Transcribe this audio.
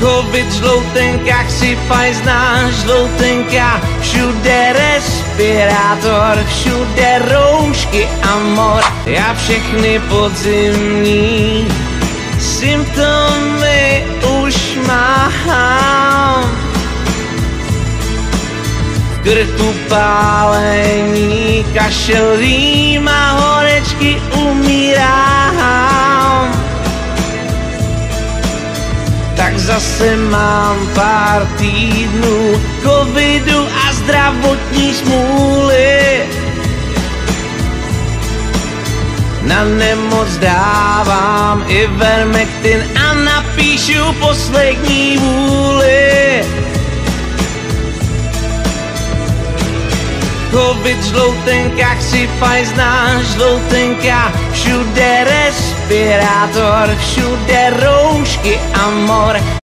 Covid, žloutenka, chřipaj, znáš žloutenka, všude respirátor, všude roušky a mor. Já všechny podzimní symptomy už mám. V krku pálení, kašel, rýma, horečky, umírám. Tak zase mám pár týdnů covidu a zdravotní smůly. Na nemoc dávám Ivermectin a napíšu poslední vůli. Covid, žloutenka, chřipaj, znáš žloutenka, všude respirátor, všude roušky a mor.